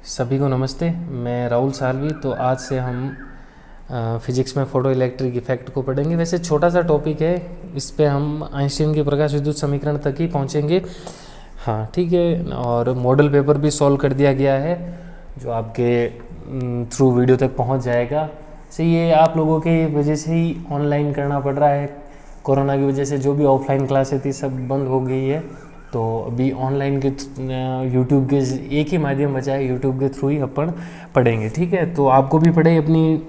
सभी को नमस्ते। मैं राहुल सालवी। तो आज से हम फिजिक्स में फोटो इलेक्ट्रिक इफेक्ट को पढ़ेंगे। वैसे छोटा सा टॉपिक है, इस पे हम आइंस्टीन के प्रकाश विद्युत समीकरण तक ही पहुंचेंगे। हाँ ठीक है। और मॉडल पेपर भी सॉल्व कर दिया गया है जो आपके थ्रू वीडियो तक पहुंच जाएगा। से ये आप लोगों की वजह से ही ऑनलाइन करना पड़ रहा है। कोरोना की वजह से जो भी ऑफलाइन क्लासेस थी सब बंद हो गई है, तो अभी ऑनलाइन के यूट्यूब के एक ही माध्यम बचा है, यूट्यूब के थ्रू ही अपन पढ़ेंगे। ठीक है, तो आपको भी पढ़ाई अपनी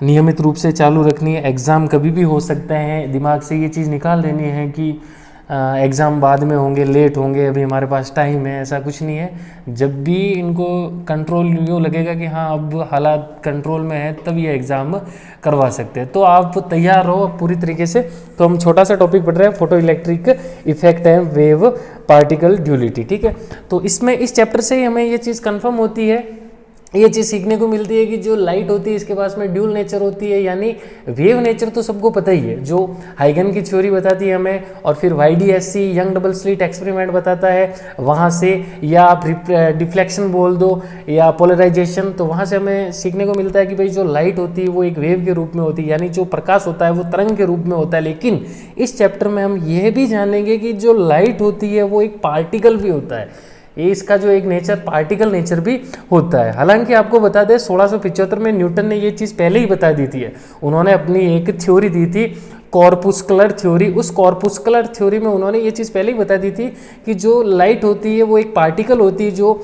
नियमित रूप से चालू रखनी है। एग्ज़ाम कभी भी हो सकते हैं, दिमाग से ये चीज़ निकाल देनी है कि एग्ज़ाम बाद में होंगे, लेट होंगे, अभी हमारे पास टाइम है। ऐसा कुछ नहीं है। जब भी इनको कंट्रोल यूँ लगेगा कि हाँ अब हालात कंट्रोल में है, तब ये एग्ज़ाम करवा सकते हैं। तो आप तैयार रहो अब पूरी तरीके से। तो हम छोटा सा टॉपिक पढ़ रहे हैं, फोटो इलेक्ट्रिक इफेक्ट है वेव पार्टिकल ड्यूलिटी। ठीक है, तो इसमें इस चैप्टर से ही हमें ये चीज़ कंफर्म होती है, ये चीज़ सीखने को मिलती है कि जो लाइट होती है इसके पास में ड्यूल नेचर होती है, यानी वेव नेचर तो सबको पता ही है, जो हाइगन की थ्योरी बताती है हमें, और फिर YDSC young double slit experiment बताता है वहाँ से, या आप डिफ्लेक्शन बोल दो या पोलराइजेशन, तो वहाँ से हमें सीखने को मिलता है कि भाई जो लाइट होती है वो एक वेव के रूप में होती है, यानी जो प्रकाश होता है वो तरंग के रूप में होता है। लेकिन इस चैप्टर में हम यह भी जानेंगे कि जो लाइट होती है वो एक पार्टिकल भी होता है, ये इसका जो एक नेचर पार्टिकल नेचर भी होता है। हालांकि आपको बता दें 1675 में न्यूटन ने ये चीज़ पहले ही बता दी थी। उन्होंने अपनी एक थ्योरी दी थी कॉर्पुस्कुलर थ्योरी। उस कॉर्पुस्कुलर थ्योरी में उन्होंने ये चीज़ पहले ही बता दी थी कि जो लाइट होती है वो एक पार्टिकल होती है,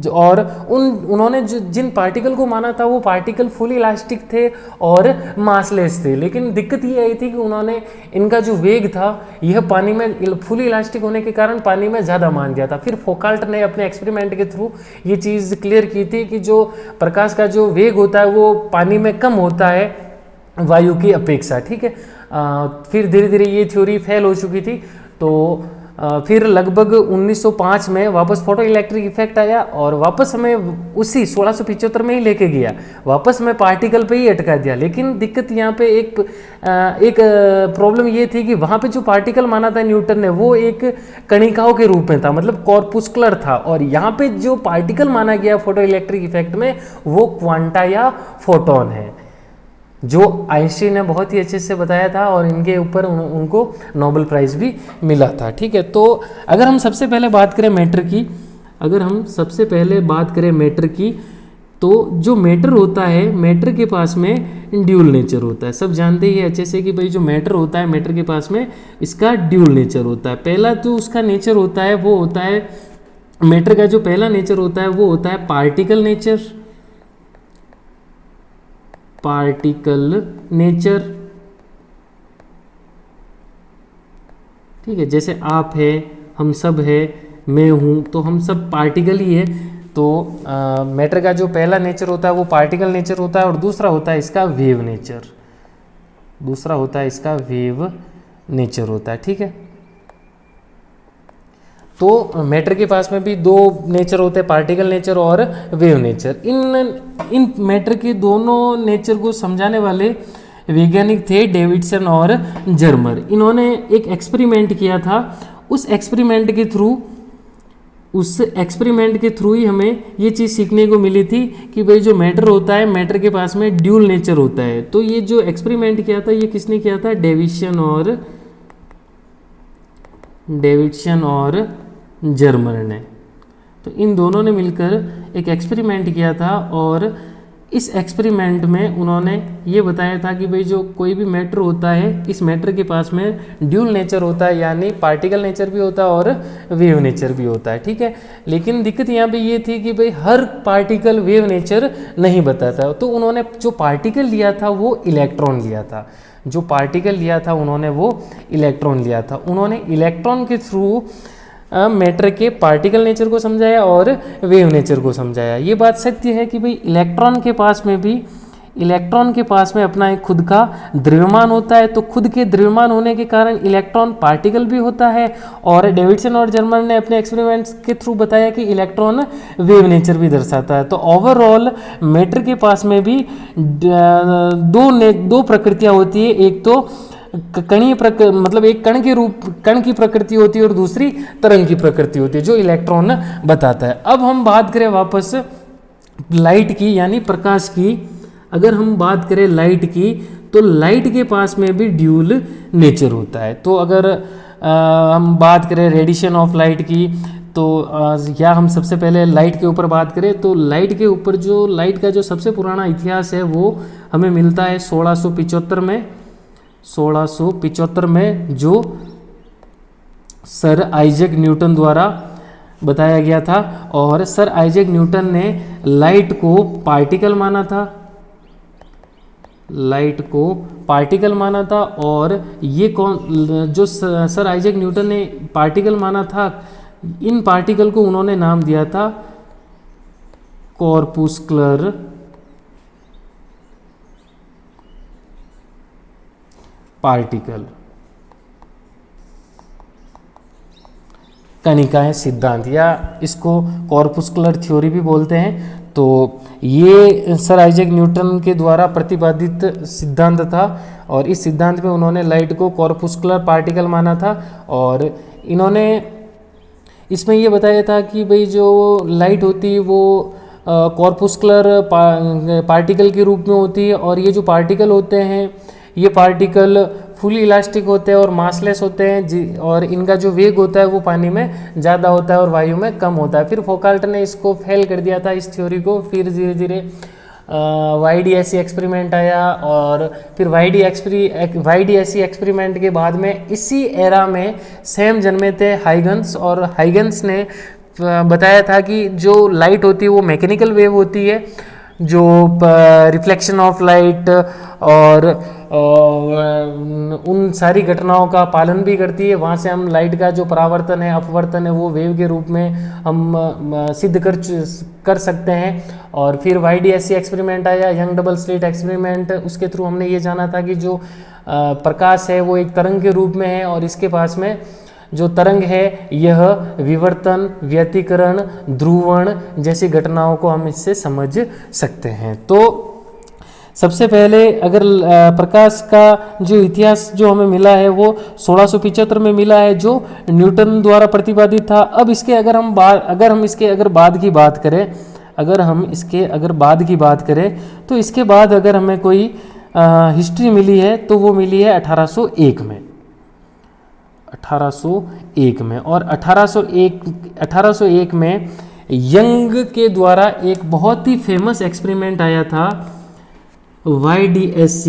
और उन्होंने जिन पार्टिकल को माना था वो पार्टिकल फुल इलास्टिक थे और मासलेस थे। लेकिन दिक्कत ये आई थी कि उन्होंने इनका जो वेग था यह पानी में फुल इलास्टिक होने के कारण पानी में ज़्यादा मान गया था। फिर फोकाल्ट ने अपने एक्सपेरिमेंट के थ्रू ये चीज़ क्लियर की थी कि जो प्रकाश का जो वेग होता है वो पानी में कम होता है वायु की अपेक्षा। ठीक है, फिर धीरे धीरे ये थ्योरी फेल हो चुकी थी। तो फिर लगभग 1905 में वापस फोटो इलेक्ट्रिक इफेक्ट आया और वापस हमें उसी 1675 में ही लेके गया, वापस हमें पार्टिकल पे ही अटका दिया। लेकिन दिक्कत यहाँ पे एक प्रॉब्लम ये थी कि वहाँ पे जो पार्टिकल माना था न्यूटन ने वो एक कणिकाओं के रूप में था, मतलब कॉर्पुस्कुलर था, और यहाँ पे जो पार्टिकल माना गया फोटो इलेक्ट्रिक इफेक्ट में वो क्वांटा या फोटोन है, जो आइंस्टीन ने बहुत ही अच्छे से बताया था और इनके ऊपर उनको नोबेल प्राइज़ भी मिला था। ठीक है, तो अगर हम सबसे पहले बात करें मैटर की, तो जो मैटर होता है, मैटर के पास में ड्यूल नेचर होता है। सब जानते ही अच्छे से कि भाई जो मैटर होता है, मैटर के पास में इसका ड्यूल नेचर होता है। पहला जो उसका नेचर होता है वो होता है, मैटर का जो पहला नेचर होता है वो होता है पार्टिकल नेचर। ठीक है, जैसे आप है, हम सब है, मैं हूँ, तो हम सब पार्टिकल ही है। तो मैटर का जो पहला नेचर होता है वो पार्टिकल नेचर होता है, और दूसरा होता है इसका वेव नेचर होता है। ठीक है, तो मैटर के पास में भी दो नेचर होते हैं, पार्टिकल नेचर और वेव नेचर। इन मैटर के दोनों नेचर को समझाने वाले वैज्ञानिक थे डेविडसन और जर्मर। इन्होंने एक एक्सपेरिमेंट किया था, उस एक्सपेरिमेंट के थ्रू ही हमें ये चीज़ सीखने को मिली थी कि भाई जो मैटर होता है, मैटर के पास में ड्यूल नेचर होता है। तो ये जो एक्सपेरिमेंट किया था ये किसने किया था? डेविडसन और जर्मर ने। तो इन दोनों ने मिलकर एक एक्सपेरिमेंट किया था, और इस एक्सपेरिमेंट में उन्होंने ये बताया था कि भाई जो कोई भी मैटर होता है, इस मैटर के पास में ड्यूल नेचर होता है, यानी पार्टिकल नेचर भी होता है और वेव नेचर भी होता है। ठीक है, लेकिन दिक्कत यहाँ पे ये थी कि भाई हर पार्टिकल वेव नेचर नहीं बताता। तो उन्होंने जो पार्टिकल लिया था वो इलेक्ट्रॉन लिया था, उन्होंने इलेक्ट्रॉन के थ्रू मैटर के पार्टिकल नेचर को समझाया और वेव नेचर को समझाया। ये बात सत्य है कि भाई इलेक्ट्रॉन के पास में अपना एक खुद का द्रव्यमान होता है। तो खुद के द्रव्यमान होने के कारण इलेक्ट्रॉन पार्टिकल भी होता है, और डेविडसन और जर्मर ने अपने एक्सपेरिमेंट्स के थ्रू बताया कि इलेक्ट्रॉन वेव नेचर भी दर्शाता है। तो ओवरऑल मैटर के पास में भी दो प्रकृतियाँ होती है, एक तो मतलब एक कण की प्रकृति होती है और दूसरी तरंग की प्रकृति होती है, जो इलेक्ट्रॉन बताता है। अब हम बात करें वापस लाइट की यानी प्रकाश की अगर हम बात करें लाइट की, तो लाइट के पास में भी ड्यूल नेचर होता है। तो अगर हम बात करें रेडिएशन ऑफ लाइट की, तो या हम सबसे पहले लाइट के ऊपर बात करें, तो लाइट के ऊपर जो लाइट का जो सबसे पुराना इतिहास है वो हमें मिलता है 1675 में। 1675 में जो सर आइजैक न्यूटन द्वारा बताया गया था, और सर आइजैक न्यूटन ने लाइट को पार्टिकल माना था, लाइट को पार्टिकल माना था। और ये कौन जो सर आइजैक न्यूटन ने पार्टिकल माना था, इन पार्टिकल को उन्होंने नाम दिया था कॉर्पुस्कुलर पार्टिकल, कणिकाएं सिद्धांत, या इसको कॉर्पुस्कुलर थ्योरी भी बोलते हैं। तो ये सर आइजैक न्यूटन के द्वारा प्रतिपादित सिद्धांत था, और इस सिद्धांत में उन्होंने लाइट को कॉर्पुस्कुलर पार्टिकल माना था। और इन्होंने इसमें ये बताया था कि भाई जो लाइट होती है वो कॉर्पुस्कुलर पार्टिकल के रूप में होती है, और ये जो पार्टिकल होते हैं ये पार्टिकल फुली इलास्टिक होते हैं और मासलेस होते हैं, और इनका जो वेग होता है वो पानी में ज़्यादा होता है और वायु में कम होता है। फिर फोकाल्ट ने इसको फेल कर दिया था, इस थ्योरी को। फिर धीरे धीरे YDSC एक्सपेरिमेंट आया, और फिर YDSC एक्सपेरिमेंट के बाद में इसी एरा में सेम जन्मे थे हाइगन्स, और हाइगन्स ने बताया था कि जो लाइट होती है वो मैकेनिकल वेव होती है, जो रिफ्लेक्शन ऑफ लाइट और उन सारी घटनाओं का पालन भी करती है। वहाँ से हम लाइट का जो परावर्तन है, अपवर्तन है, वो वेव के रूप में हम सिद्ध कर सकते हैं। और फिर YDSC एक्सपेरिमेंट आया, यंग डबल स्लिट एक्सपेरिमेंट। उसके थ्रू हमने ये जाना था कि जो प्रकाश है वो एक तरंग के रूप में है, और इसके पास में जो तरंग है यह विवर्तन, व्यतिकरण, ध्रुवण जैसी घटनाओं को हम इससे समझ सकते हैं। तो सबसे पहले अगर प्रकाश का जो इतिहास जो हमें मिला है वो 1675 में मिला है, जो न्यूटन द्वारा प्रतिपादित था। अब इसके अगर हम बाद की बात करें, तो इसके बाद अगर हमें कोई हिस्ट्री मिली है तो वो मिली है 1801 में। 1801 में, और 1801 में यंग के द्वारा एक बहुत ही फेमस एक्सपेरिमेंट आया था, YDSC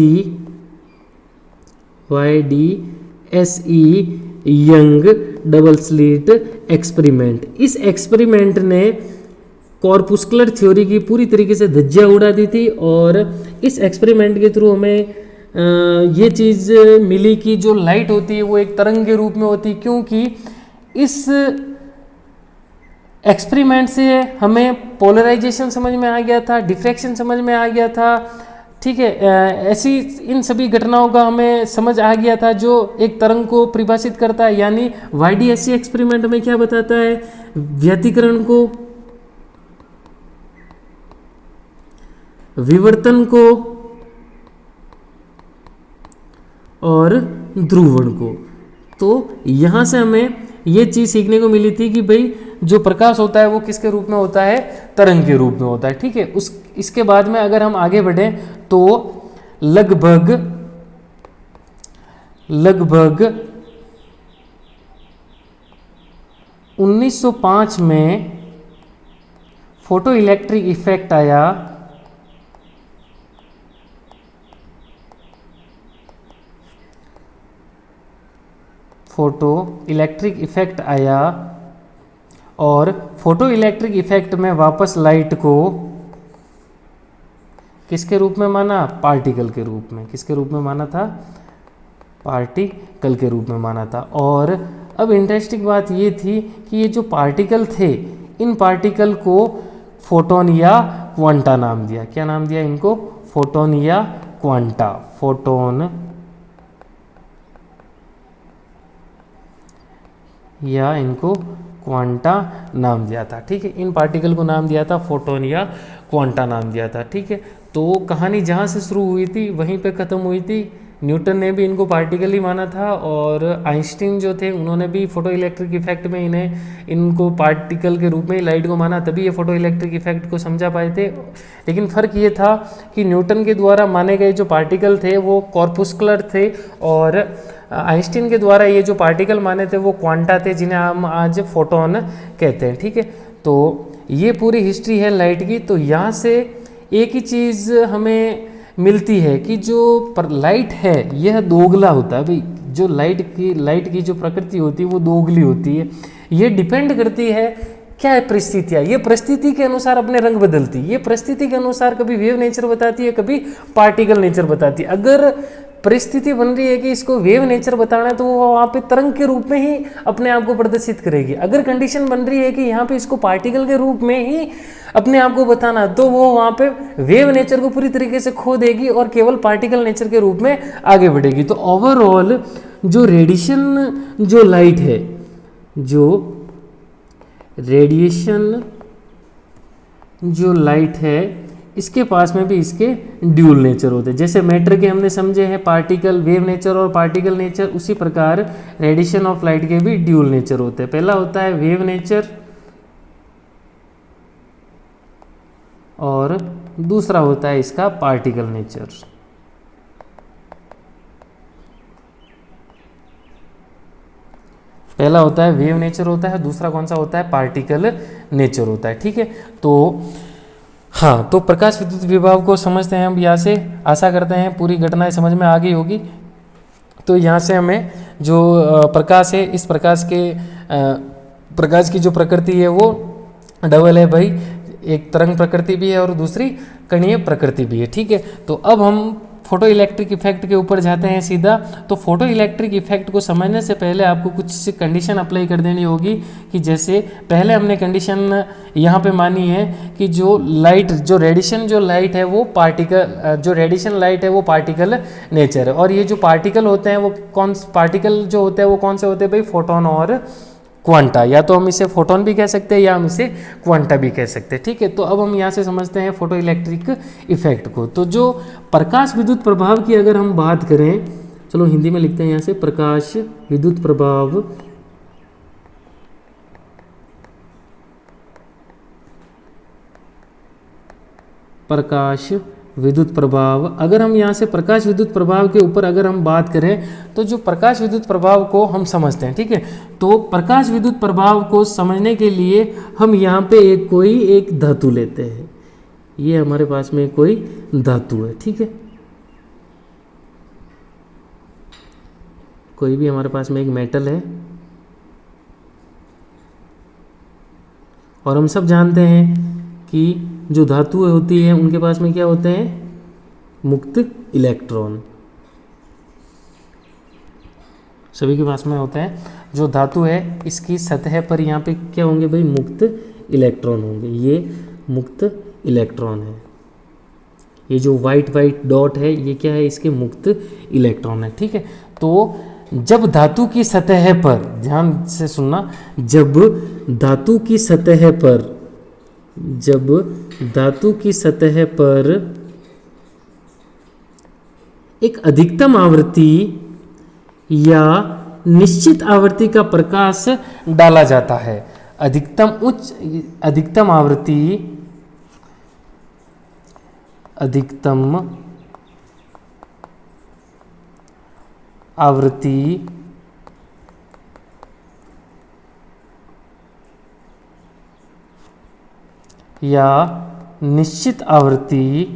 young double slit experiment. इस एक्सपेरिमेंट ने कॉर्पुस्कुलर थ्योरी की पूरी तरीके से धज्जियां उड़ा दी थी, और इस एक्सपेरिमेंट के थ्रू हमें ये चीज़ मिली कि जो लाइट होती है वो एक तरंग के रूप में होती है, क्योंकि इस एक्सपेरिमेंट से हमें पोलराइजेशन समझ में आ गया था, डिफ्रैक्शन समझ में आ गया था। ठीक है, ऐसी इन सभी घटनाओं का हमें समझ आ गया था जो एक तरंग को परिभाषित करता है। यानी YDSC एक्सपेरिमेंट में क्या बताता है, व्यतिकरण को, विवर्तन को और ध्रुवण को। तो यहाँ से हमें ये चीज़ सीखने को मिली थी कि भाई जो प्रकाश होता है वो किसके रूप में होता है, तरंग के रूप में होता है। ठीक है, इसके बाद में अगर हम आगे बढ़ें तो लगभग 1905 में फोटो इलेक्ट्रिक इफेक्ट आया। फोटो इलेक्ट्रिक इफेक्ट आया, और फोटो इलेक्ट्रिक इफेक्ट में वापस लाइट को किसके रूप में माना, पार्टिकल के रूप में। किसके रूप में माना था, पार्टिकल के रूप में माना था। और अब इंटरेस्टिंग बात ये थी कि ये जो पार्टिकल थे, इन पार्टिकल को फोटोन या क्वांटा नाम दिया। क्या नाम दिया इनको, फोटोन या क्वांटा। फोटोन या इनको क्वांटा नाम दिया था। ठीक है, इन पार्टिकल को नाम दिया था फोटोन या क्वांटा नाम दिया था। ठीक है, तो कहानी जहाँ से शुरू हुई थी वहीं पे ख़त्म हुई थी, न्यूटन ने भी इनको पार्टिकल ही माना था, और आइंस्टीन जो थे उन्होंने भी फोटो इलेक्ट्रिक इफेक्ट में इनको पार्टिकल के रूप में ही लाइट को माना, तभी ये फोटो इलेक्ट्रिक इफेक्ट को समझा पाए थे। लेकिन फ़र्क ये था कि न्यूटन के द्वारा माने गए जो पार्टिकल थे वो कॉर्पुस्कुलर थे, और आइंस्टीन के द्वारा ये जो पार्टिकल माने थे वो क्वांटा थे, जिन्हें हम आज फोटोन कहते हैं। ठीक है, तो ये पूरी हिस्ट्री है लाइट की। तो यहाँ से एक ही चीज़ हमें मिलती है कि जो लाइट है यह दोगला होता है। भाई जो लाइट की जो प्रकृति होती है वो दोगली होती है। ये डिपेंड करती है क्या है परिस्थितियाँ, ये परिस्थिति के अनुसार अपने रंग बदलती है। ये परिस्थिति के अनुसार कभी वेव नेचर बताती है, कभी पार्टिकल नेचर बताती है। अगर परिस्थिति बन रही है कि इसको वेव नेचर बताना है तो वो वहाँ पे तरंग के रूप में ही अपने आप को प्रदर्शित करेगी। अगर कंडीशन बन रही है कि यहाँ पे इसको पार्टिकल के रूप में ही अपने आप को बताना, तो वो वहाँ पे वेव नेचर को पूरी तरीके से खो देगी और केवल पार्टिकल नेचर के रूप में आगे बढ़ेगी। तो ओवरऑल जो रेडिएशन जो लाइट है, जो रेडिएशन जो लाइट है, इसके पास में भी इसके ड्यूल नेचर होते हैं। जैसे मैटर के हमने समझे हैं पार्टिकल, वेव नेचर और पार्टिकल नेचर, उसी प्रकार रेडिएशन ऑफ लाइट के भी ड्यूल नेचर होते हैं। पहला होता है वेव नेचर और दूसरा होता है इसका पार्टिकल नेचर। पहला होता है वेव नेचर होता है, दूसरा कौन सा होता है, पार्टिकल नेचर होता है। ठीक है, तो हाँ, तो प्रकाश विद्युत विभव को समझते हैं हम यहाँ से। आशा करते हैं पूरी घटनाएं समझ में आ गई होगी। तो यहाँ से हमें जो प्रकाश है, इस प्रकाश की जो प्रकृति है वो डबल है भाई, एक तरंग प्रकृति भी है और दूसरी कणीय प्रकृति भी है। ठीक है, तो अब हम फोटो इलेक्ट्रिक इफेक्ट के ऊपर जाते हैं सीधा। तो फोटो इलेक्ट्रिक इफेक्ट को समझने से पहले आपको कुछ कंडीशन अप्लाई कर देनी होगी कि जैसे पहले हमने कंडीशन यहाँ पे मानी है कि जो लाइट, जो रेडिएशन जो लाइट है वो पार्टिकल, जो रेडिएशन लाइट है वो पार्टिकल नेचर है। और ये जो पार्टिकल होते हैं वो पार्टिकल जो होते हैं वो कौन से होते हैं भाई, फोटोन और क्वांटा। या तो हम इसे फोटोन भी कह सकते हैं या हम इसे क्वांटा भी कह सकते हैं। ठीक है, तो अब हम यहाँ से समझते हैं फोटो इलेक्ट्रिक इफेक्ट को। तो जो प्रकाश विद्युत प्रभाव की अगर हम बात करें, चलो हिंदी में लिखते हैं यहाँ से, प्रकाश विद्युत प्रभाव, प्रकाश विद्युत प्रभाव। अगर हम यहाँ से प्रकाश विद्युत प्रभाव के ऊपर अगर हम बात करें तो जो प्रकाश विद्युत प्रभाव को हम समझते हैं। ठीक है, तो प्रकाश विद्युत प्रभाव को समझने के लिए हम यहाँ पे कोई एक धातु लेते हैं। ये हमारे पास में कोई धातु है। ठीक है, कोई भी हमारे पास में एक मेटल है, और हम सब जानते हैं कि जो धातु होती है उनके पास में क्या होते हैं, मुक्त इलेक्ट्रॉन। सभी के पास में होते हैं। जो धातु है इसकी सतह पर यहाँ पे क्या होंगे भाई, मुक्त इलेक्ट्रॉन होंगे। ये मुक्त इलेक्ट्रॉन है। ये जो वाइट डॉट है ये क्या है, इसके मुक्त इलेक्ट्रॉन है। ठीक है, तो जब धातु की सतह पर, ध्यान से सुनना, जब धातु की सतह पर, जब धातु की सतह पर एक अधिकतम आवृत्ति या निश्चित आवृत्ति का प्रकाश डाला जाता है, अधिकतम आवृत्ति, अधिकतम आवृत्ति या निश्चित आवृत्ति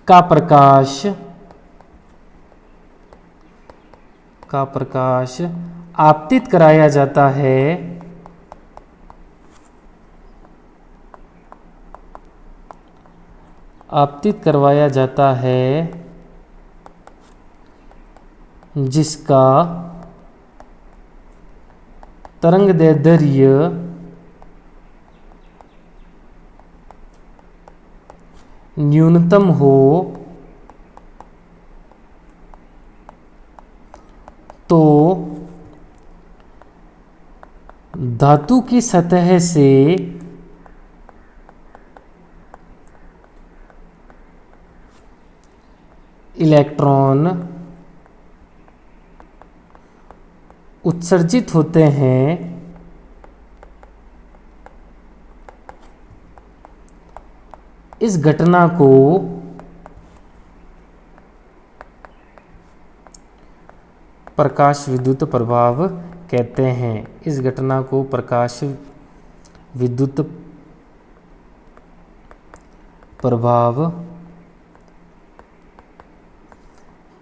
का प्रकाश आपतित कराया जाता है, आपतित करवाया जाता है, जिसका तरंगदैर्ध्य न्यूनतम हो, तो धातु की सतह से इलेक्ट्रॉन उत्सर्जित होते हैं इस घटना को प्रकाश विद्युत प्रभाव कहते हैं। इस घटना को प्रकाश विद्युत प्रभाव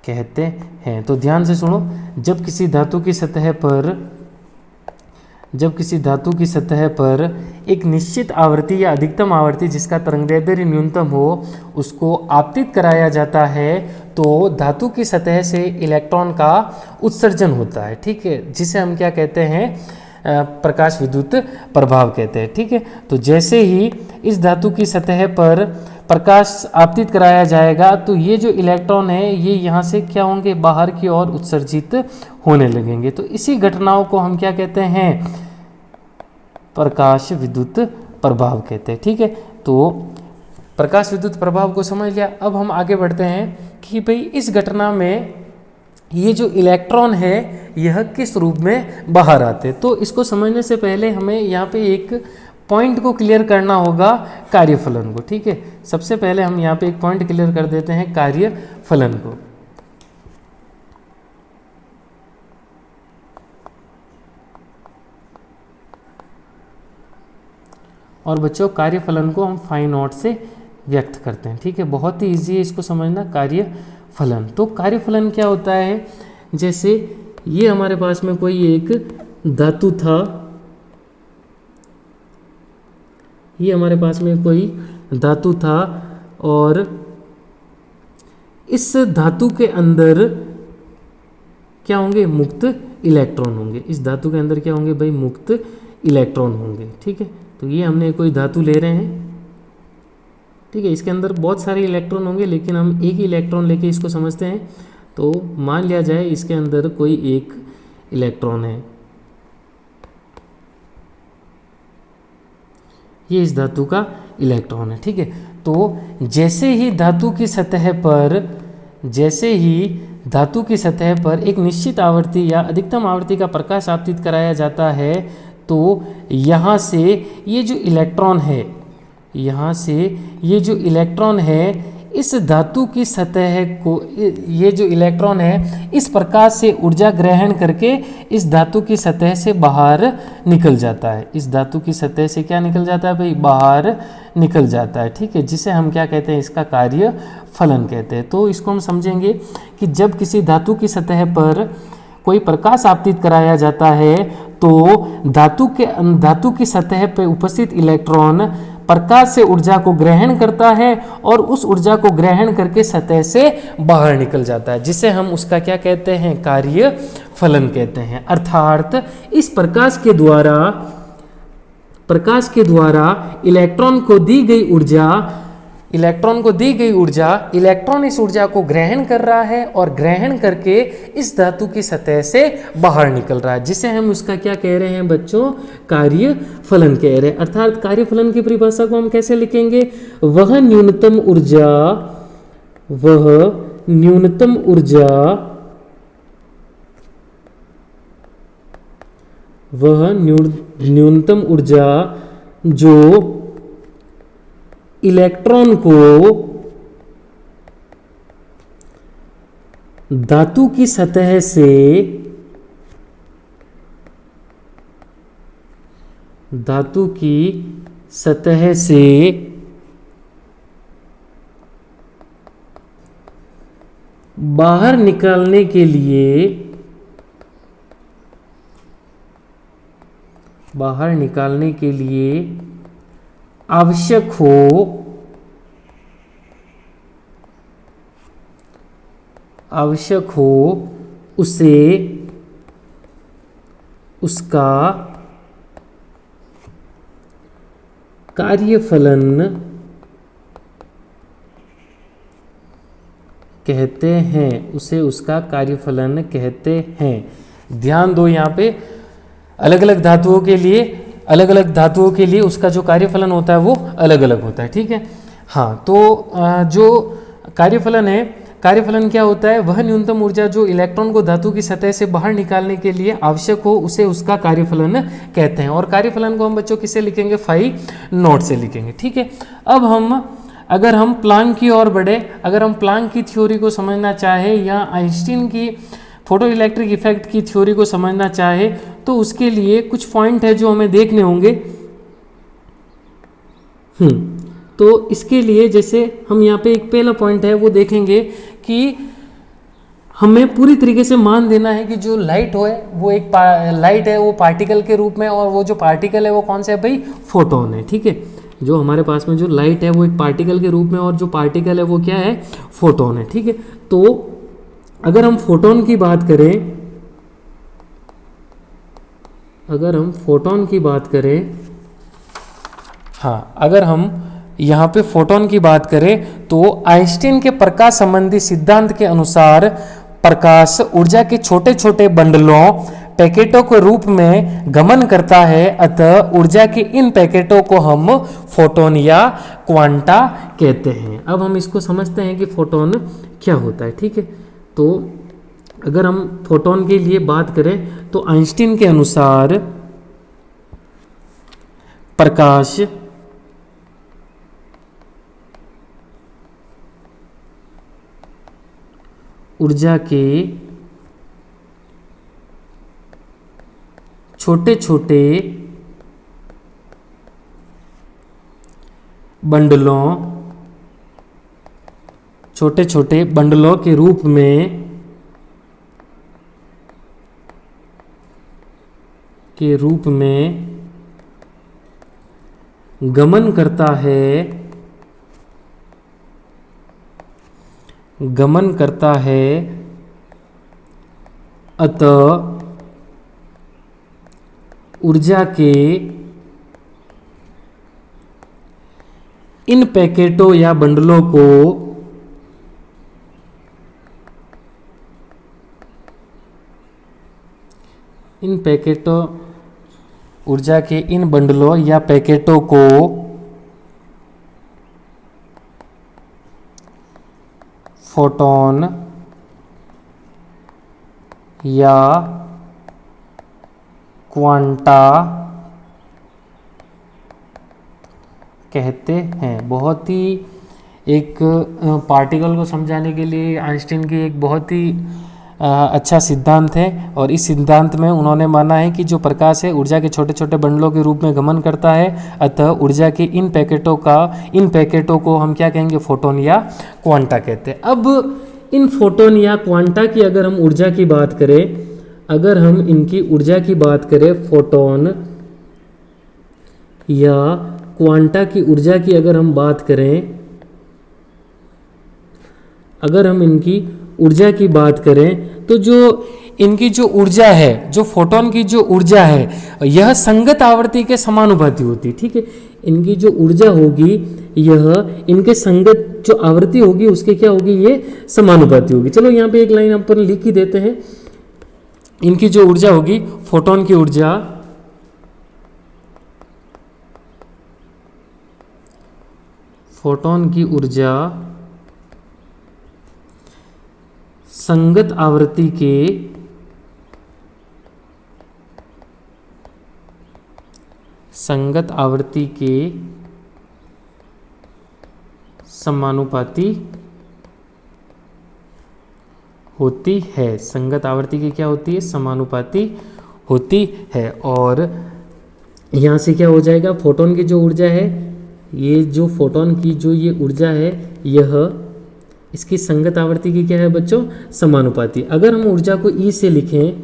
कहते हैं। तो ध्यान से सुनो, जब किसी धातु की सतह पर एक निश्चित आवृत्ति या अधिकतम आवृत्ति जिसका तरंगदैर्ध्य न्यूनतम हो उसको आपतित कराया जाता है तो धातु की सतह से इलेक्ट्रॉन का उत्सर्जन होता है, ठीक है, जिसे हम क्या कहते हैं, प्रकाश विद्युत प्रभाव कहते हैं, ठीक है। तो जैसे ही इस धातु की सतह पर प्रकाश आपतित कराया जाएगा तो ये जो इलेक्ट्रॉन है ये यहाँ से क्या होंगे, बाहर की ओर उत्सर्जित होने लगेंगे। तो इसी घटनाओं को हम क्या कहते हैं, प्रकाश विद्युत प्रभाव कहते हैं, ठीक है। तो प्रकाश विद्युत प्रभाव को समझ लिया। अब हम आगे बढ़ते हैं कि भाई इस घटना में ये जो इलेक्ट्रॉन है यह किस रूप में बाहर आते हैं। तो इसको समझने से पहले हमें यहाँ पे एक पॉइंट को क्लियर करना होगा, कार्यफलन को, ठीक है। सबसे पहले हम यहाँ पे एक पॉइंट क्लियर कर देते हैं, कार्यफलन को। और बच्चों कार्यफलन को हम फाई नॉट से व्यक्त करते हैं, ठीक है। बहुत ही ईजी है इसको समझना, कार्यफलन। तो कार्यफलन क्या होता है, जैसे ये हमारे पास में कोई एक धातु था, ये हमारे पास में कोई धातु था और इस धातु के अंदर क्या होंगे, मुक्त इलेक्ट्रॉन होंगे। इस धातु के अंदर क्या होंगे भाई, मुक्त इलेक्ट्रॉन होंगे, ठीक है। तो ये हमने कोई धातु ले रहे हैं, ठीक है, इसके अंदर बहुत सारे इलेक्ट्रॉन होंगे लेकिन हम एक ही इलेक्ट्रॉन लेके इसको समझते हैं। तो मान लिया जाए इसके अंदर कोई एक इलेक्ट्रॉन है, ये इस धातु का इलेक्ट्रॉन है, ठीक है। तो जैसे ही धातु की सतह पर एक निश्चित आवृत्ति या अधिकतम आवृत्ति का प्रकाश आपतित कराया जाता है तो यहाँ से ये जो इलेक्ट्रॉन है, इस धातु की सतह को, ये जो इलेक्ट्रॉन है इस प्रकाश से ऊर्जा ग्रहण करके इस धातु की सतह से बाहर निकल जाता है। इस धातु की सतह से क्या निकल जाता है भाई, बाहर निकल जाता है, ठीक है, जिसे हम क्या कहते हैं, इसका कार्य फलन कहते हैं। तो इसको हम समझेंगे कि जब किसी धातु की सतह पर कोई प्रकाश आपतित कराया जाता है तो धातु की सतह पर उपस्थित इलेक्ट्रॉन प्रकाश से ऊर्जा को ग्रहण करता है और उस ऊर्जा को ग्रहण करके सतह से बाहर निकल जाता है, जिसे हम उसका क्या कहते हैं, कार्य फलन कहते हैं। अर्थात इस प्रकाश के द्वारा इलेक्ट्रॉन को दी गई ऊर्जा, इलेक्ट्रॉन इस ऊर्जा को ग्रहण कर रहा है और ग्रहण करके इस धातु की सतह से बाहर निकल रहा है, जिसे हम उसका क्या कह रहे हैं बच्चों, कार्य फलन कह रहे हैं। अर्थात कार्य फलन की परिभाषा को हम कैसे लिखेंगे, वह न्यूनतम ऊर्जा जो इलेक्ट्रॉन को धातु की सतह से बाहर निकालने के लिए आवश्यक हो उसे उसका कार्यफलन कहते हैं। ध्यान दो, यहाँ पे अलग अलग धातुओं के लिए उसका जो कार्यफलन होता है वो अलग अलग होता है, ठीक है। हाँ, तो जो कार्यफलन है कार्यफलन क्या होता है? वह न्यूनतम ऊर्जा जो इलेक्ट्रॉन को धातु की सतह से बाहर निकालने के लिए आवश्यक हो उसे उसका कार्यफलन कहते हैं। और कार्यफलन को हम बच्चों किससे लिखेंगे? फाई नॉट से लिखेंगे। ठीक है, अब अगर हम प्लांक की ओर बढ़े, अगर हम प्लांक की थ्योरी को समझना चाहे या आइंस्टीन की फोटो इलेक्ट्रिक इफेक्ट की थ्योरी को समझना चाहे तो उसके लिए कुछ पॉइंट है जो हमें देखने होंगे। तो इसके लिए जैसे हम यहाँ पे एक पहला पॉइंट है वो देखेंगे कि हमें पूरी तरीके से मान देना है कि जो लाइट हो है वो एक लाइट है वो पार्टिकल के रूप में, और वो जो पार्टिकल है वो कौन सा है भाई? फोटोन है। ठीक है, जो हमारे पास में जो लाइट है वो एक पार्टिकल के रूप में, और जो पार्टिकल है वो क्या है? फोटोन है। ठीक है, तो अगर हम फोटोन की बात करें, अगर हम फोटोन की बात करें, हाँ, अगर हम यहाँ पे फोटोन की बात करें तो आइंस्टीन के प्रकाश संबंधी सिद्धांत के अनुसार प्रकाश ऊर्जा के छोटे छोटे बंडलों पैकेटों के रूप में गमन करता है, अतः ऊर्जा के इन पैकेटों को हम फोटोन या क्वांटा कहते हैं। अब हम इसको समझते हैं कि फोटोन क्या होता है। ठीक है, तो अगर हम फोटोन के लिए बात करें तो आइंस्टीन के अनुसार प्रकाश ऊर्जा के छोटे छोटे बंडलों के रूप में गमन करता है, अतः ऊर्जा के इन पैकेटों या बंडलों को ऊर्जा के इन बंडलों या पैकेटों को फोटोन या क्वांटा कहते हैं। बहुत ही एक पार्टिकल को समझाने के लिए आइंस्टीन की एक बहुत ही अच्छा सिद्धांत है, और इस सिद्धांत में उन्होंने माना है कि जो प्रकाश है ऊर्जा के छोटे छोटे बंडलों के रूप में गमन करता है, अतः ऊर्जा के इन पैकेटों को हम क्या कहेंगे? फोटोन या क्वांटा कहते हैं। अब इन फोटोन या क्वांटा की अगर हम ऊर्जा की बात करें, अगर हम इनकी ऊर्जा की बात करें, फोटोन या क्वांटा की ऊर्जा की अगर हम बात करें, अगर हम इनकी ऊर्जा की बात करें तो जो इनकी जो ऊर्जा है, जो फोटोन की जो ऊर्जा है, यह संगत आवर्ती के समानुपाती होती है। ठीक है, इनकी जो ऊर्जा होगी यह इनके संगत जो आवृत्ति होगी उसके क्या होगी? ये समानुपाती होगी। चलो यहाँ पे एक लाइन अपन लिख ही देते हैं। इनकी जो ऊर्जा होगी, फोटोन की ऊर्जा संगत आवृत्ति के समानुपाती होती है। संगत आवर्ती की क्या होती है? समानुपाती होती है। और यहाँ से क्या हो जाएगा? फोटोन की जो ऊर्जा है, ये जो फोटोन की जो ये ऊर्जा है, यह इसकी संगत आवर्ती की क्या है बच्चों? समानुपाती। अगर हम ऊर्जा को ई से लिखें,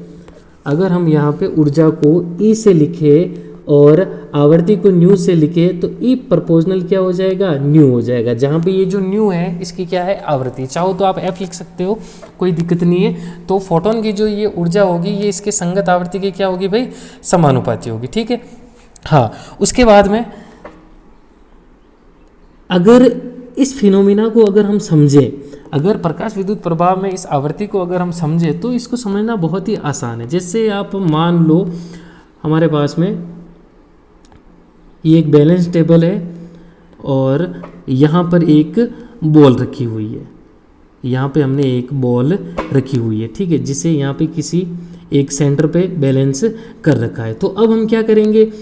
अगर हम यहाँ पे ऊर्जा को ई से लिखें और आवर्ती को न्यू से लिखे तो ई प्रोपोर्शनल क्या हो जाएगा? न्यू हो जाएगा। जहाँ पे ये जो न्यू है इसकी क्या है? आवृत्ति। चाहो तो आप एफ लिख सकते हो, कोई दिक्कत नहीं है। तो फोटोन की जो ये ऊर्जा होगी ये इसके संगत आवर्ती की क्या होगी भाई? समानुपाती होगी। ठीक है, हाँ। उसके बाद में अगर इस फिनोमिना को अगर हम समझें, अगर प्रकाश विद्युत प्रभाव में इस आवृत्ति को अगर हम समझें तो इसको समझना बहुत ही आसान है। जैसे आप मान लो हमारे पास में ये एक बैलेंस टेबल है और यहाँ पर एक बॉल रखी हुई है। यहाँ पे हमने एक बॉल रखी हुई है, ठीक है, जिसे यहाँ पे किसी एक सेंटर पे बैलेंस कर रखा है। तो अब हम क्या करेंगे,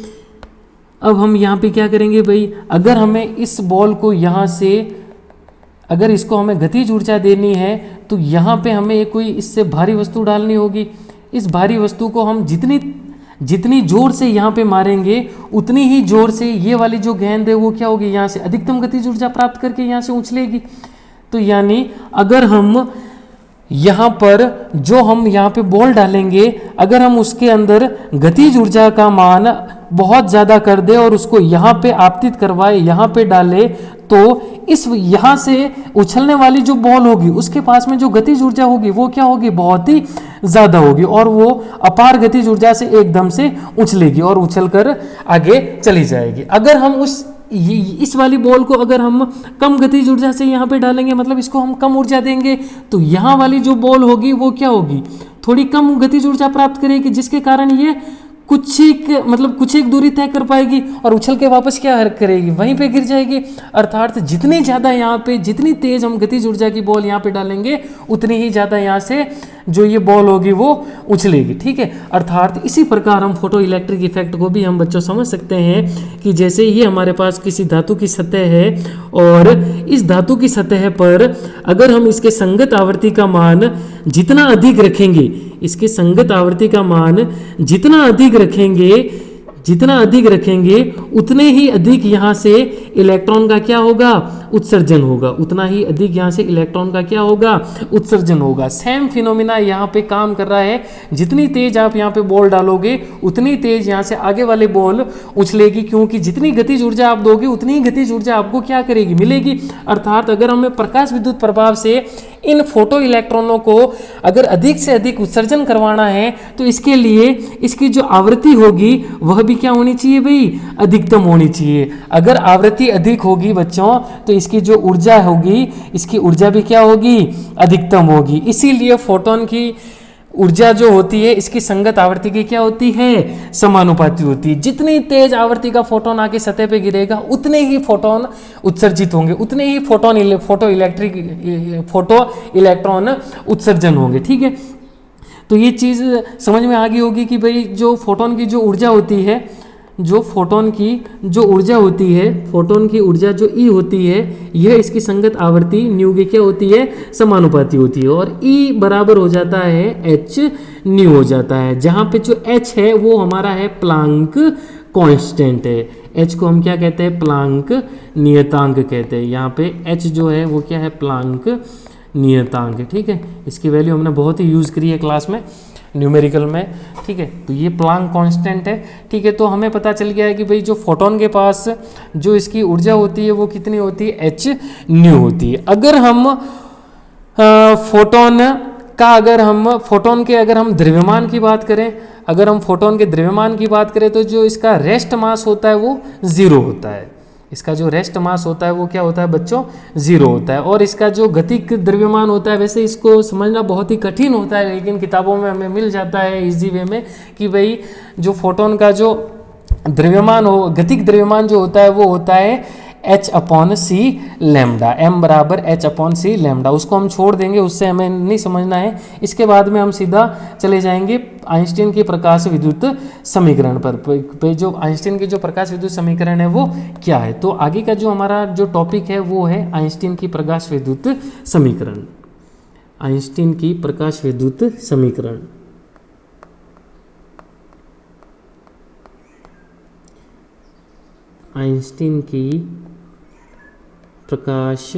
अब हम यहाँ पे क्या करेंगे भाई, अगर हमें इस बॉल को यहाँ से, अगर इसको हमें गतिज ऊर्जा देनी है तो यहाँ पे हमें कोई इससे भारी वस्तु डालनी होगी। इस भारी वस्तु को हम जितनी जोर से यहाँ पे मारेंगे उतनी ही जोर से ये वाली जो गेंद है वो क्या होगी, यहाँ से अधिकतम गतिज ऊर्जा प्राप्त करके यहाँ से उछलेगी। तो यानी अगर हम यहाँ पर जो हम यहाँ पे बॉल डालेंगे, अगर हम उसके अंदर गतिज ऊर्जा का मान बहुत ज़्यादा कर दे और उसको यहाँ पे आपतित करवाए, यहाँ पे डाले, तो इस यहाँ से उछलने वाली जो बॉल होगी उसके पास में जो गतिज ऊर्जा होगी वो क्या होगी, बहुत ही ज़्यादा होगी और वो अपार गतिज ऊर्जा से एकदम से उछलेगी और उछलकर आगे चली जाएगी। अगर हम इस वाली बॉल को अगर हम कम गतिज ऊर्जा से यहाँ पे डालेंगे, मतलब इसको हम कम ऊर्जा देंगे, तो यहाँ वाली जो बॉल होगी वो क्या होगी, थोड़ी कम गतिज ऊर्जा प्राप्त करेगी, जिसके कारण ये कुछ एक दूरी तय कर पाएगी और उछल के वापस क्या करेगी, वहीं पे गिर जाएगी। अर्थात जितनी ज़्यादा यहाँ पे, जितनी तेज हम गतिज ऊर्जा की बॉल यहाँ पे डालेंगे उतनी ही ज़्यादा यहाँ से जो ये बॉल होगी वो उछलेगी, ठीक है। अर्थात इसी प्रकार हम फोटो इलेक्ट्रिक इफेक्ट को भी हम बच्चों समझ सकते हैं कि जैसे ये हमारे पास किसी धातु की सतह है और इस धातु की सतह पर अगर हम इसके संगत आवर्ती का मान जितना अधिक रखेंगे, इसके संगत आवर्ती का मान जितना अधिक रखेंगे उतने ही अधिक यहाँ से इलेक्ट्रॉन का क्या होगा, उत्सर्जन होगा, उतना ही अधिक यहाँ से इलेक्ट्रॉन का क्या होगा, उत्सर्जन होगा। सेम फिनोमिना यहाँ पे काम कर रहा है, जितनी तेज आप यहाँ पे बॉल डालोगे उतनी तेज यहाँ से आगे वाले बॉल उछलेगी, क्योंकि जितनी गतिज ऊर्जा आप दोगे उतनी ही गतिज ऊर्जा आपको क्या करेगी, मिलेगी। अर्थात अगर हमें प्रकाश विद्युत प्रभाव से इन फोटो इलेक्ट्रॉनों को अगर अधिक से अधिक उत्सर्जन करवाना है तो इसके लिए इसकी जो आवृत्ति होगी वह भी क्या होनी चाहिए भाई, अधिकतम होनी चाहिए। अगर आवृत्ति अधिक होगी बच्चों तो इसकी जो ऊर्जा होगी, इसकी ऊर्जा भी क्या होगी, अधिकतम होगी। इसीलिए फोटोन की ऊर्जा जो होती है इसकी संगत आवर्ती की क्या होती है, समानुपाती होती है। जितनी तेज आवर्ती का फोटोन आके सतह पे गिरेगा उतने ही फोटोन उत्सर्जित होंगे, उतने ही फोटो इलेक्ट्रॉन उत्सर्जन होंगे, ठीक है। तो ये चीज़ समझ में आ गई होगी कि भाई जो फोटोन की जो ऊर्जा होती है, फोटोन की ऊर्जा जो ई होती है, यह इसकी संगत आवर्ती न्यू की क्या होती है, समानुपाती होती है और ई बराबर हो जाता है एच न्यू हो जाता है, जहाँ पे जो एच है वो हमारा है प्लांक कांस्टेंट है। एच को हम क्या कहते हैं, प्लांक नियतांक कहते हैं। यहाँ पे एच जो है वो क्या है, प्लांक नियतांक, ठीक है। इसकी वैल्यू हमने बहुत ही यूज़ करी है क्लास में, न्यूमेरिकल में, ठीक है। तो ये प्लांक कांस्टेंट है, ठीक है। तो हमें पता चल गया है कि भाई जो फोटोन के पास जो इसकी ऊर्जा होती है वो कितनी होती है, एच न्यू होती है। अगर हम फोटोन के अगर हम द्रव्यमान की बात करें, अगर हम फोटोन के द्रव्यमान की बात करें तो जो इसका रेस्ट मास होता है वो 0 होता है। इसका जो रेस्ट मास होता है वो क्या होता है बच्चों, 0 होता है। और इसका जो गतिक द्रव्यमान होता है, वैसे इसको समझना बहुत ही कठिन होता है लेकिन किताबों में हमें मिल जाता है इजी वे में कि भाई जो फोटोन का जो द्रव्यमान गतिक द्रव्यमान जो होता है वो होता है h/c लैम्डा, m बराबर h/c लैम्डा। उसको हम छोड़ देंगे, उससे हमें नहीं समझना है। इसके बाद में हम सीधा चले जाएंगे आइंस्टीन की प्रकाश विद्युत समीकरण पर। जो आइंस्टीन की जो प्रकाश विद्युत समीकरण है वो क्या है, तो आगे का जो हमारा जो टॉपिक है वो है आइंस्टीन की प्रकाश विद्युत समीकरण। आइंस्टीन की प्रकाश विद्युत समीकरण, आइंस्टीन की प्रकाश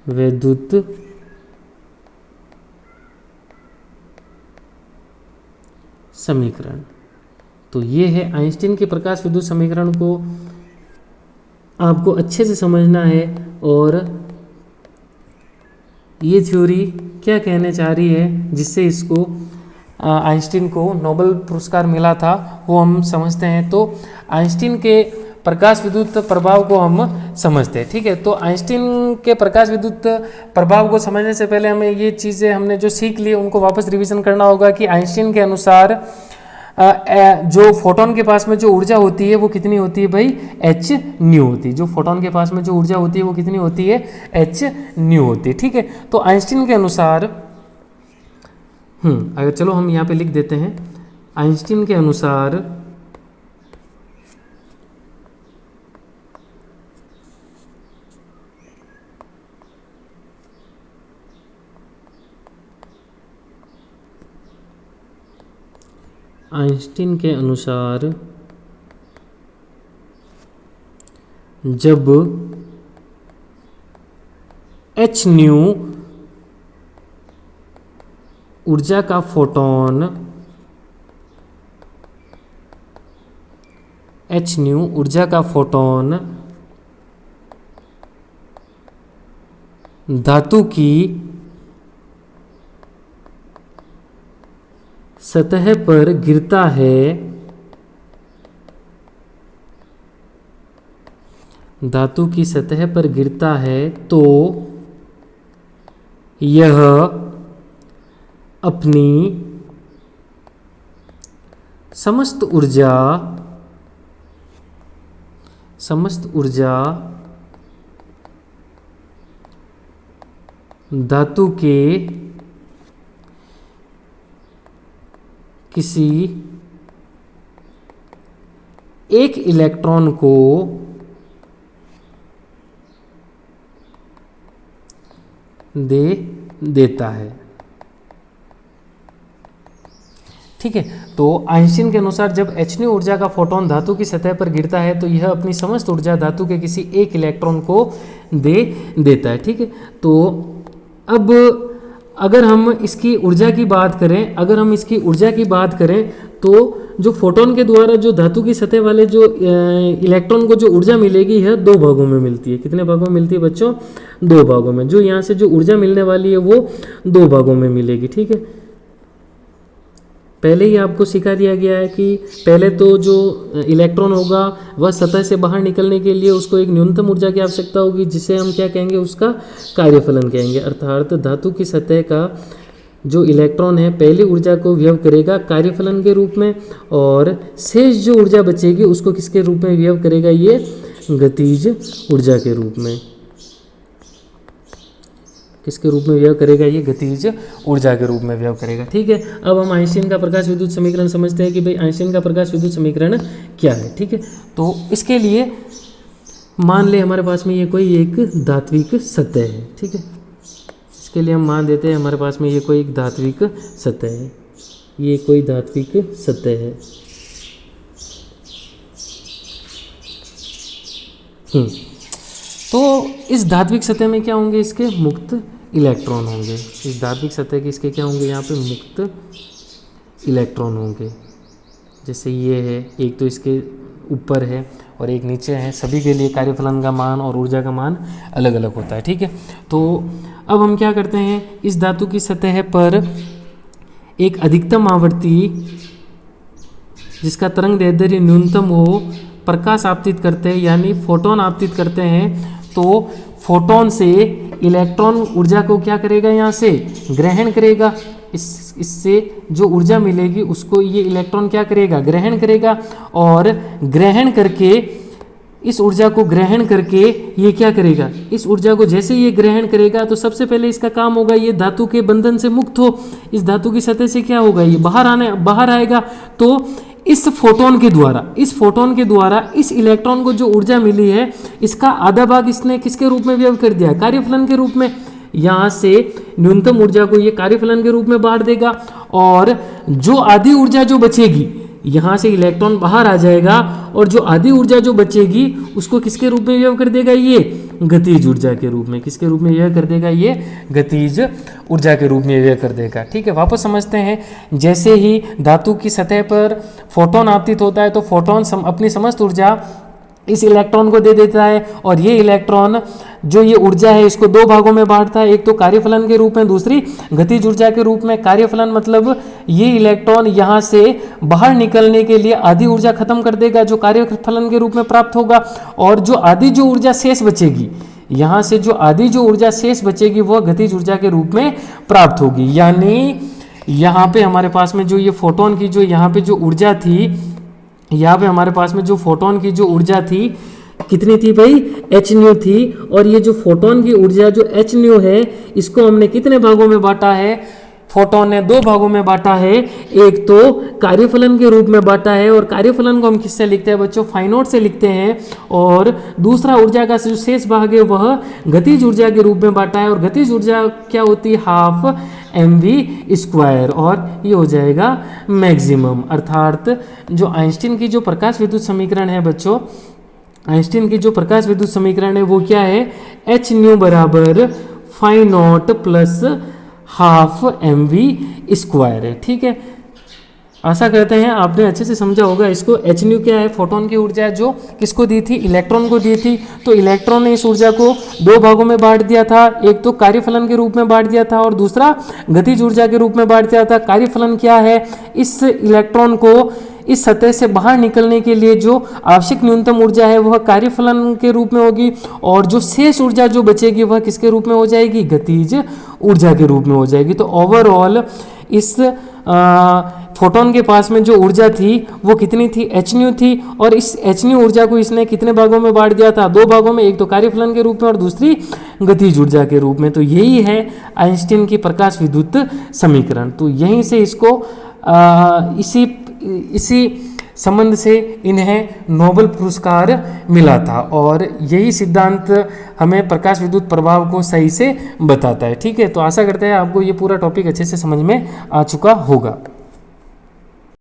विद्युत समीकरण। तो ये है आइंस्टीन की प्रकाश विद्युत समीकरण को आपको अच्छे से समझना है और ये थ्योरी क्या कहने चाह रही है, जिससे इसको आइंस्टीन को नोबेल पुरस्कार मिला था, वो हम समझते हैं। तो आइंस्टीन के प्रकाश विद्युत प्रभाव को हम समझते हैं, ठीक है। तो आइंस्टीन के प्रकाश विद्युत प्रभाव को समझने से पहले हमें ये चीज़ें हमने जो सीख ली उनको वापस रिवीजन करना होगा कि आइंस्टीन के अनुसार जो फोटोन के पास में जो ऊर्जा होती है वो कितनी होती है भाई, एच न्यू होती है। जो फोटोन के पास में जो ऊर्जा होती है वो कितनी होती है, एच न्यू होती है। ठीक है, तो आइंस्टीन के अनुसार अगर चलो हम यहाँ पे लिख देते हैं, आइंस्टीन के अनुसार जब एच न्यू ऊर्जा का फोटोन, एच न्यू ऊर्जा का फोटोन धातु की सतह पर गिरता है, धातु की सतह पर गिरता है, तो यह अपनी समस्त ऊर्जा धातु के किसी एक इलेक्ट्रॉन को दे देता है। ठीक है, तो आइंस्टीन के अनुसार जब एच न्यू ऊर्जा का फोटोन धातु की सतह पर गिरता है तो यह अपनी समस्त ऊर्जा धातु के किसी एक इलेक्ट्रॉन को दे देता है। ठीक है, तो अब अगर हम इसकी ऊर्जा की बात करें, तो जो फोटोन के द्वारा जो धातु की सतह वाले जो इलेक्ट्रॉन को जो ऊर्जा मिलेगी, यह दो भागों में मिलती है। कितने भागों में मिलती है बच्चों, दो भागों में। जो यहाँ से जो ऊर्जा मिलने वाली है वो दो भागों में मिलेगी। ठीक है, पहले ही आपको सिखा दिया गया है कि पहले तो जो इलेक्ट्रॉन होगा वह सतह से बाहर निकलने के लिए उसको एक न्यूनतम ऊर्जा की आवश्यकता होगी, जिसे हम क्या कहेंगे, उसका कार्यफलन कहेंगे। अर्थात धातु की सतह का जो इलेक्ट्रॉन है पहली ऊर्जा को व्यय करेगा कार्यफलन के रूप में, और शेष जो ऊर्जा बचेगी उसको किसके रूप में व्यय करेगा, ये गतिज ऊर्जा के रूप में। किसके रूप में व्यय करेगा, ये गतिज ऊर्जा के रूप में व्यय करेगा। ठीक है, अब हम आइंस्टीन का प्रकाश विद्युत समीकरण समझते हैं कि भाई आइंस्टीन का प्रकाश विद्युत समीकरण क्या है। ठीक है, तो इसके लिए मान ले हमारे पास में ये कोई एक धात्विक सतह है। ठीक है, इसके लिए हम मान देते हैं हमारे पास में ये कोई एक धात्विक सतह है, ये कोई धात्विक सतह है। तो इस धात्विक सतह में क्या होंगे, इसके मुक्त इलेक्ट्रॉन होंगे। इस धात्विक सतह के इसके क्या होंगे, यहाँ पे मुक्त इलेक्ट्रॉन होंगे। जैसे ये है, एक तो इसके ऊपर है और एक नीचे है, सभी के लिए कार्यफलन का मान और ऊर्जा का मान अलग अलग होता है। ठीक है, तो अब हम क्या करते हैं, इस धातु की सतह पर एक अधिकतम आवृत्ति जिसका तरंग दैर्ध्य न्यूनतम हो प्रकाश आपतित करते हैं, यानी फोटोन आपतित करते हैं। तो फोटोन से इलेक्ट्रॉन ऊर्जा को क्या करेगा, यहाँ से ग्रहण करेगा। इससे जो ऊर्जा मिलेगी उसको ये इलेक्ट्रॉन क्या करेगा, ग्रहण करेगा, और ग्रहण करके इस ऊर्जा को ग्रहण करके ये क्या करेगा, इस ऊर्जा को जैसे ये ग्रहण करेगा तो सबसे पहले इसका काम होगा ये धातु के बंधन से मुक्त हो। इस धातु की सतह से क्या होगा, ये बाहर आएगा। तो इस फोटोन के द्वारा इस इलेक्ट्रॉन को जो ऊर्जा मिली है, इसका आधा भाग इसने किसके रूप में व्यय कर दिया, कार्यफलन के रूप में। यहाँ से न्यूनतम ऊर्जा को ये कार्यफलन के रूप में बांट देगा, और जो आधी ऊर्जा जो बचेगी, यहाँ से इलेक्ट्रॉन बाहर आ जाएगा, और जो आधी ऊर्जा जो बचेगी उसको किसके रूप में व्यय कर देगा, ये गतिज ऊर्जा के रूप में। किसके रूप में व्यय कर देगा, ये गतिज ऊर्जा के रूप में व्यय कर देगा। ठीक है, वापस समझते हैं। जैसे ही धातु की सतह पर फोटोन आपतित होता है तो फोटोन अपनी समस्त ऊर्जा इस इलेक्ट्रॉन को दे देता है, और ये इलेक्ट्रॉन जो ये ऊर्जा है इसको दो भागों में बांटता है, एक तो कार्यफलन के रूप में, दूसरी गतिज ऊर्जा के रूप में। कार्यफलन मतलब ये इलेक्ट्रॉन यहाँ से बाहर निकलने के लिए आधी ऊर्जा खत्म कर देगा जो कार्यफलन के रूप में प्राप्त होगा, और जो आधी जो ऊर्जा शेष बचेगी, यहाँ से जो आधी जो ऊर्जा शेष बचेगी वह गतिज ऊर्जा के रूप में प्राप्त होगी। यानी यहाँ पे हमारे पास में जो ये फोटोन की जो यहाँ पे जो ऊर्जा थी, यहाँ पे हमारे पास में जो फोटोन की जो ऊर्जा थी कितनी थी भाई, एच न्यू थी। और ये जो फोटोन की ऊर्जा जो एच न्यू है, इसको हमने कितने भागों में बांटा है, फोटोन ने 2 भागों में बांटा है। एक तो कार्यफलन के रूप में बांटा है, और कार्यफलन को हम किससे लिखते हैं बच्चों, फाई नॉट से लिखते हैं। और दूसरा ऊर्जा का जो शेष भाग है वह गतिज ऊर्जा के रूप में बांटा है, और गतिज ऊर्जा क्या होती है, हाफ mv², और ये हो जाएगा मैक्सिमम। अर्थात जो आइंस्टीन की जो प्रकाश विद्युत समीकरण है बच्चों, आइंस्टीन की जो प्रकाश विद्युत समीकरण है वो क्या है, एच न्यू बराबर phi naught plus half mv² है। ठीक है, आशा करते हैं आपने अच्छे से समझा होगा इसको। एच न्यू क्या है, फोटोन की ऊर्जा जो किसको दी थी, इलेक्ट्रॉन को दी थी। तो इलेक्ट्रॉन ने इस ऊर्जा को 2 भागों में बांट दिया था, एक तो कार्यफलन के रूप में बांट दिया था और दूसरा गतिज ऊर्जा के रूप में बांट दिया था। कार्यफलन क्या है, इस इलेक्ट्रॉन को इस सतह से बाहर निकलने के लिए जो आवश्यक न्यूनतम ऊर्जा है वह कार्यफलन के रूप में होगी, और जो शेष ऊर्जा जो बचेगी वह किसके रूप में हो जाएगी, गतिज ऊर्जा के रूप में हो जाएगी। तो ओवरऑल इस फोटोन के पास में जो ऊर्जा थी वो कितनी थी, एच न्यू थी। और इस एच न्यू ऊर्जा को इसने कितने भागों में बांट दिया था, 2 भागों में, एक तो कार्यफलन के रूप में और दूसरी गतिज ऊर्जा के रूप में। तो यही है आइंस्टीन की प्रकाश विद्युत समीकरण। तो यहीं से इसको इसी संबंध से इन्हें नोबेल पुरस्कार मिला था, और यही सिद्धांत हमें प्रकाश विद्युत प्रभाव को सही से बताता है। ठीक है, तो आशा करते हैं आपको ये पूरा टॉपिक अच्छे से समझ में आ चुका होगा।